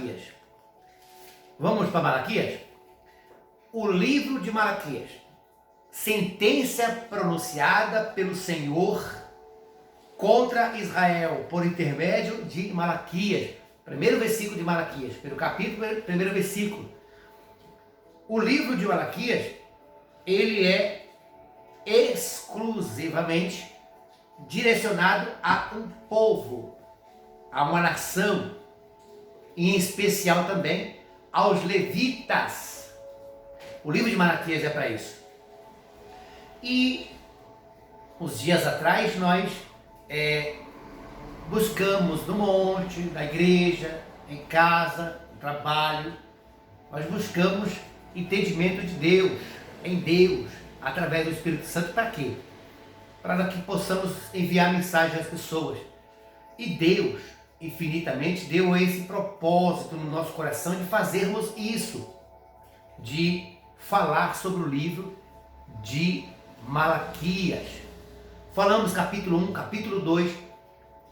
Malaquias. Vamos para Malaquias? O livro de Malaquias. Sentença pronunciada pelo Senhor contra Israel, por intermédio de Malaquias. Primeiro versículo de Malaquias, pelo capítulo, primeiro versículo. O livro de Malaquias, ele é exclusivamente direcionado a um povo, a uma nação, e em especial também aos levitas. O livro de Malaquias é para isso. E uns dias atrás nós buscamos no monte, na igreja, em casa, no trabalho, nós buscamos entendimento de Deus, em Deus, através do Espírito Santo. Para quê? Para que possamos enviar mensagem às pessoas. E Deus, infinitamente, deu esse propósito no nosso coração de fazermos isso, de falar sobre o livro de Malaquias. Falamos capítulo 1, capítulo 2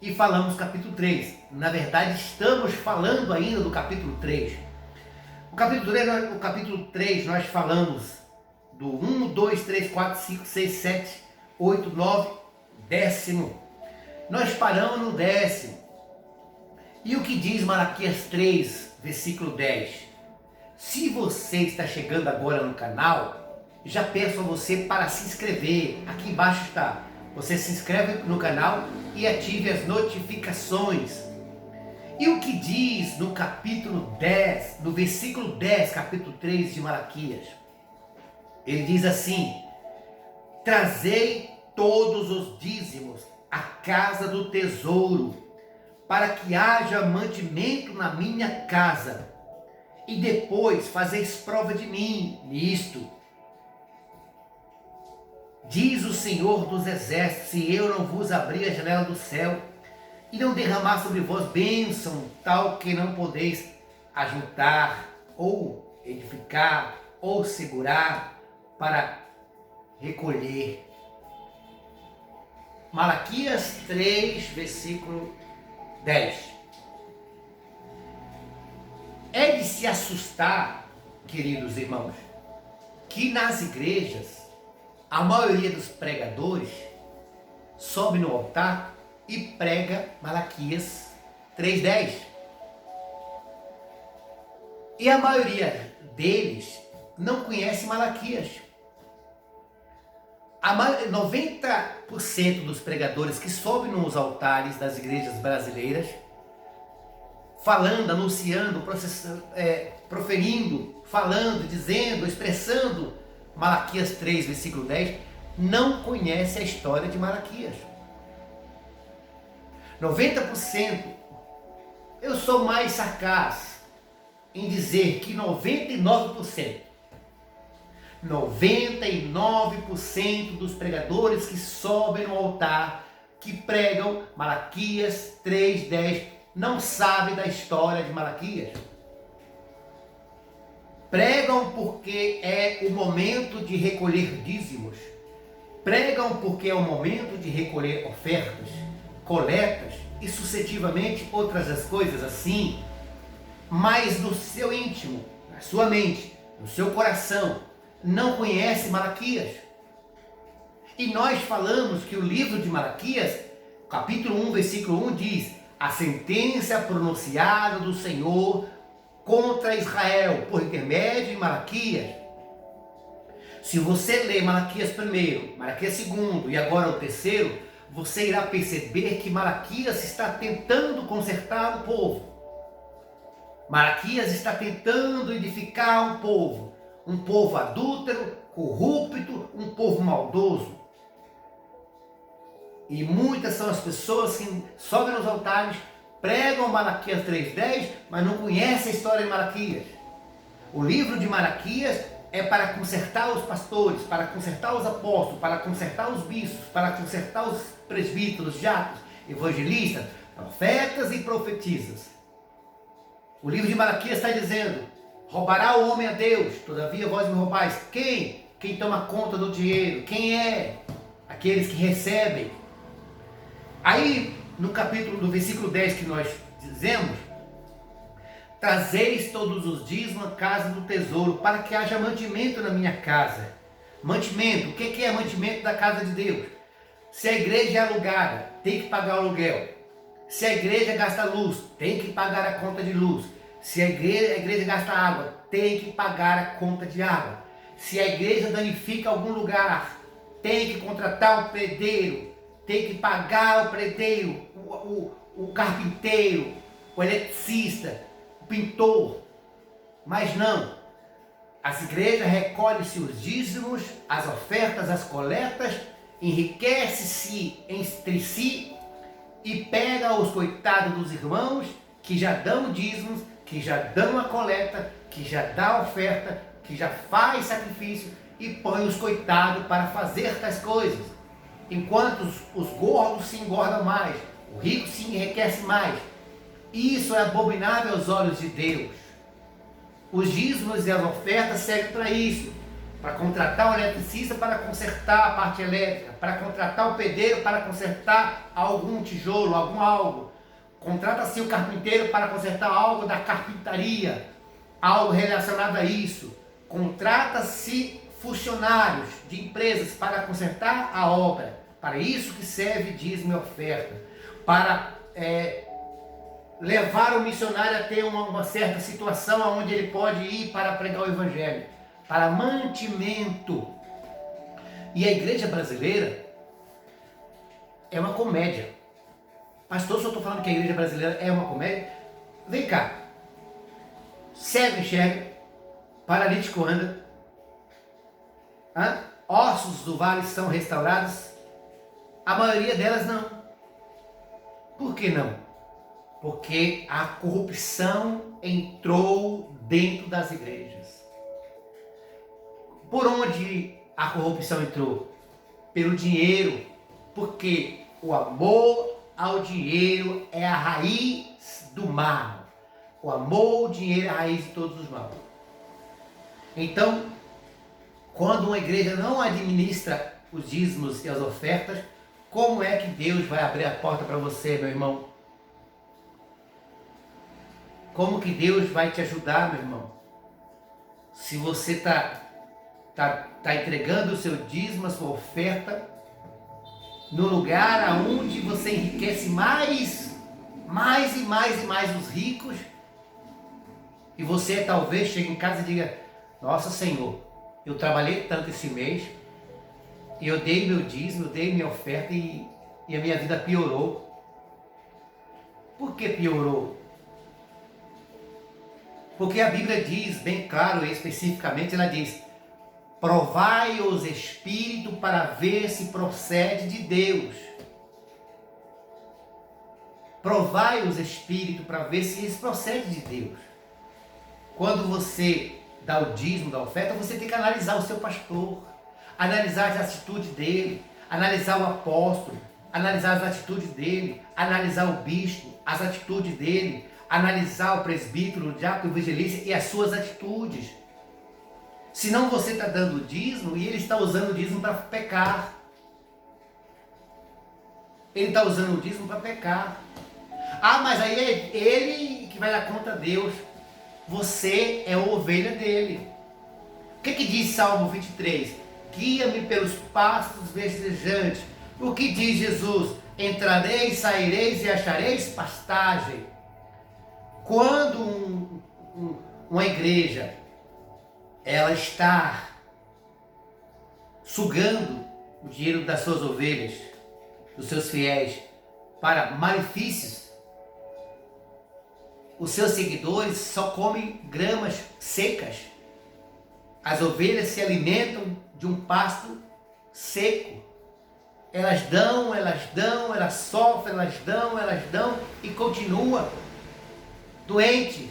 e falamos capítulo 3. Na verdade, estamos falando ainda do capítulo 3. O capítulo 3 nós falamos do 1, 2, 3, 4, 5, 6, 7, 8, 9, 10º. Nós paramos no 10º. E o que diz Malaquias 3, versículo 10? Se você está chegando agora no canal, já peço a você para se inscrever. Aqui embaixo está. Você se inscreve no canal e ative as notificações. E o que diz no capítulo 10, no versículo 10, capítulo 3 de Malaquias? Ele diz assim: trazei todos os dízimos à casa do tesouro, para que haja mantimento na minha casa, e depois fazeis prova de mim nisto. Diz o Senhor dos Exércitos: se eu não vos abrir a janela do céu, e não derramar sobre vós bênção, tal que não podeis ajuntar, ou edificar, ou segurar, para recolher. Malaquias 3, versículo 10. É de se assustar, queridos irmãos, que nas igrejas, a maioria dos pregadores sobe no altar e prega Malaquias 3:10. E a maioria deles não conhece Malaquias. 90% dos pregadores que sobem nos altares das igrejas brasileiras, falando, anunciando, proferindo, falando, dizendo, expressando Malaquias 3, versículo 10, não conhece a história de Malaquias. 90%. Eu sou mais sagaz em dizer que 99% dos pregadores que sobem no altar, que pregam Malaquias 3:10, não sabem da história de Malaquias. Pregam porque é o momento de recolher dízimos. Pregam porque é o momento de recolher ofertas, coletas e sucessivamente outras as coisas assim. Mas no seu íntimo, na sua mente, no seu coração, não conhece Malaquias. E nós falamos que o livro de Malaquias, capítulo 1, versículo 1 diz: a sentença pronunciada do Senhor contra Israel, por intermédio de Malaquias. Se você ler Malaquias 1, Malaquias 2 e agora o 3, você irá perceber que Malaquias está tentando consertar o povo. Malaquias está tentando edificar um povo adúltero, corrupto, um povo maldoso. E muitas são as pessoas que sobem nos altares, pregam Malaquias 3:10, mas não conhecem a história de Malaquias. O livro de Malaquias é para consertar os pastores, para consertar os apóstolos, para consertar os bispos, para consertar os presbíteros, diáconos, evangelistas, profetas e profetisas. O livro de Malaquias está dizendo: roubará o homem a Deus, todavia vós me roubais. Quem? Quem toma conta do dinheiro? Quem é? Aqueles que recebem. Aí, no capítulo do versículo 10 que nós dizemos, trazeis todos os dízimos à casa do tesouro, para que haja mantimento na minha casa. Mantimento, o que é mantimento da casa de Deus? Se a igreja é alugada, tem que pagar o aluguel. Se a igreja gasta luz, tem que pagar a conta de luz. Se a igreja gasta água, tem que pagar a conta de água. Se a igreja danifica algum lugar, tem que contratar um pedreiro, tem que pagar o pedreiro, o carpinteiro, o eletricista, o pintor. Mas não, as igrejas recolhem-se os dízimos, as ofertas, as coletas, enriquece-se entre si e pega os coitados dos irmãos que já dão dízimos, que já dão a coleta, que já dá a oferta, que já faz sacrifício e põe os coitados para fazer tais coisas. Enquanto os gordos se engordam mais, o rico se enriquece mais. Isso é abominável aos olhos de Deus. Os dízimos e as ofertas servem para isso, para contratar o eletricista para consertar a parte elétrica, para contratar o pedreiro para consertar algum tijolo, algum algo. Contrata-se o carpinteiro para consertar algo da carpintaria, algo relacionado a isso. Contrata-se funcionários de empresas para consertar a obra. Para isso que serve dízimo e oferta. Para levar o missionário a ter uma certa situação onde ele pode ir para pregar o evangelho. Para mantimento. E a igreja brasileira é uma comédia. Pastor, se eu estou falando que a igreja brasileira é uma comédia, vem cá. Cego enxerga, paralítico anda, ossos do vale são restaurados, a maioria delas não. Por que não? Porque a corrupção entrou dentro das igrejas. Por onde a corrupção entrou? Pelo dinheiro, porque o amor ao dinheiro é a raiz do mal. O amor ao dinheiro é a raiz de todos os males. Então, quando uma igreja não administra os dízimos e as ofertas, como é que Deus vai abrir a porta para você, meu irmão? Como que Deus vai te ajudar, meu irmão? Se você está entregando o seu dízimo, a sua oferta, no lugar aonde você enriquece mais e mais os ricos, e você talvez chegue em casa e diga: nossa, Senhor, eu trabalhei tanto esse mês, e eu dei meu dízimo, eu dei minha oferta e a minha vida piorou. Por que piorou? Porque a Bíblia diz bem claro e especificamente, ela diz: provai os espíritos para ver se procede de Deus. Provai os espíritos para ver se isso procede de Deus. Quando você dá o dízimo, da oferta, você tem que analisar o seu pastor, analisar as atitudes dele, analisar o apóstolo, analisar as atitudes dele, analisar o bispo, as atitudes dele, analisar o presbítero, o diácono, o evangelista e as suas atitudes. Senão você está dando o dízimo e ele está usando o dízimo para pecar. Ele está usando o dízimo para pecar. Ah, mas aí é ele que vai dar conta a Deus. Você é a ovelha dele. O que diz Salmo 23? Guia-me pelos pastos verdejantes. O que diz Jesus? Entrareis, saireis e achareis pastagem. Quando uma igreja ela está sugando o dinheiro das suas ovelhas, dos seus fiéis, para malefícios, os seus seguidores só comem gramas secas. As ovelhas se alimentam de um pasto seco. Elas dão, elas sofrem, elas dão e continuam doentes.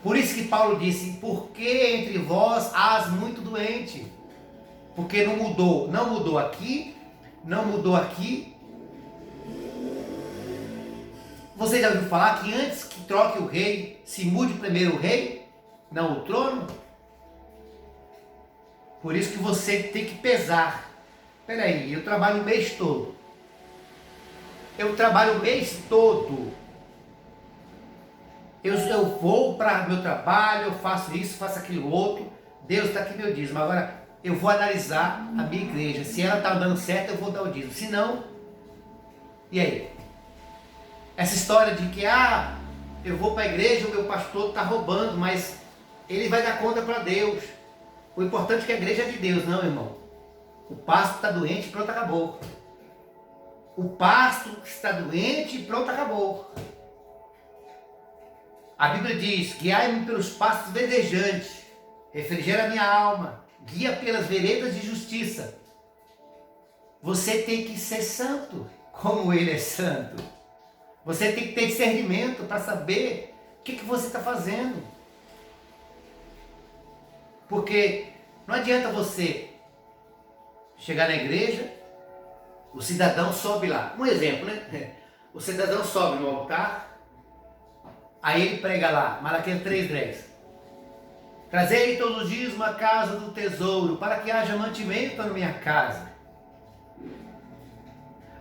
Por isso que Paulo disse: por que entre vós há muito doente? Porque não mudou aqui, não mudou aqui. Você já ouviu falar que antes que troque o rei, se mude primeiro o rei, não o trono? Por isso que você tem que pesar. Peraí, eu trabalho o mês todo. Eu vou para meu trabalho, eu faço isso, faço aquilo outro, Deus está aqui meu dízimo. Agora eu vou analisar a minha igreja, se ela está dando certo eu vou dar o dízimo, se não, e aí? Essa história de que eu vou para a igreja, o meu pastor está roubando, mas ele vai dar conta para Deus. O importante é que a igreja é de Deus, não, irmão. O pasto está doente e pronto, acabou. O pasto está doente e pronto, acabou. A Bíblia diz: guiai-me pelos pastos verdejantes, refrigera a minha alma, guia pelas veredas de justiça. Você tem que ser santo, como Ele é santo. Você tem que ter discernimento para saber o que você está fazendo. Porque não adianta você chegar na igreja, o cidadão sobe lá. Um exemplo, né? O cidadão sobe no altar, aí ele prega lá, Malaquias 3:10. Trazei todos os dias uma casa do tesouro, para que haja mantimento na minha casa.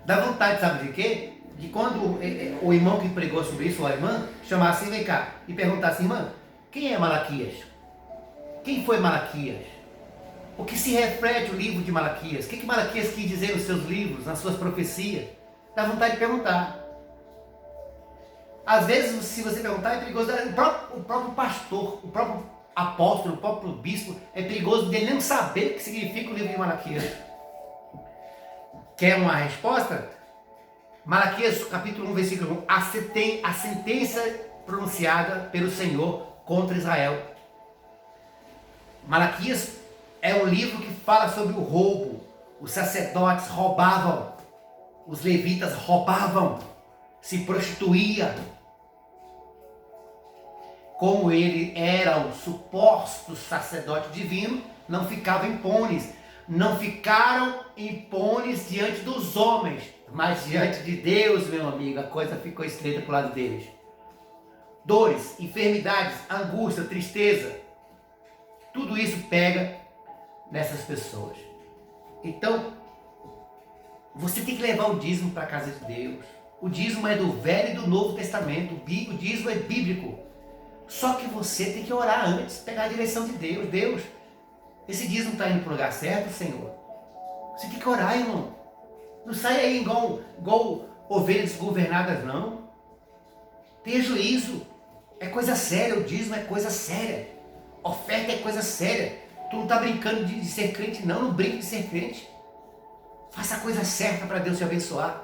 Dá vontade, sabe de quê? De quando o irmão que pregou sobre isso, ou a irmã, chamasse, vem cá, e perguntasse: irmã, quem é Malaquias? Quem foi Malaquias? O que se reflete o livro de Malaquias? O que Malaquias quis dizer nos seus livros, nas suas profecias? Dá vontade de perguntar. Às vezes, se você perguntar, é perigoso. O próprio pastor, o próprio apóstolo, o próprio bispo, é perigoso dele não saber o que significa o livro de Malaquias. Quer uma resposta? Malaquias capítulo 1, versículo 1. A sentença pronunciada pelo Senhor contra Israel. Malaquias é um livro que fala sobre o roubo. Os sacerdotes roubavam, os levitas roubavam, se prostituíam. Como ele era o suposto sacerdote divino, não ficavam impunes. Não ficaram impunes diante dos homens, mas diante de Deus, meu amigo, a coisa ficou estreita para o lado deles. Dores, enfermidades, angústia, tristeza, tudo isso pega nessas pessoas. Então, você tem que levar o dízimo para a casa de Deus. O dízimo é do Velho e do Novo Testamento. O dízimo é bíblico. Só que você tem que orar antes, pegar a direção de Deus. Deus, esse dízimo está indo para o lugar certo, Senhor? Você tem que orar, irmão. Não sai aí igual ovelhas desgovernadas, não. Tenha juízo. É coisa séria, o dízimo é coisa séria. Oferta é coisa séria. Tu não está brincando de ser crente, não. Não brinque de ser crente. Faça a coisa certa para Deus te abençoar.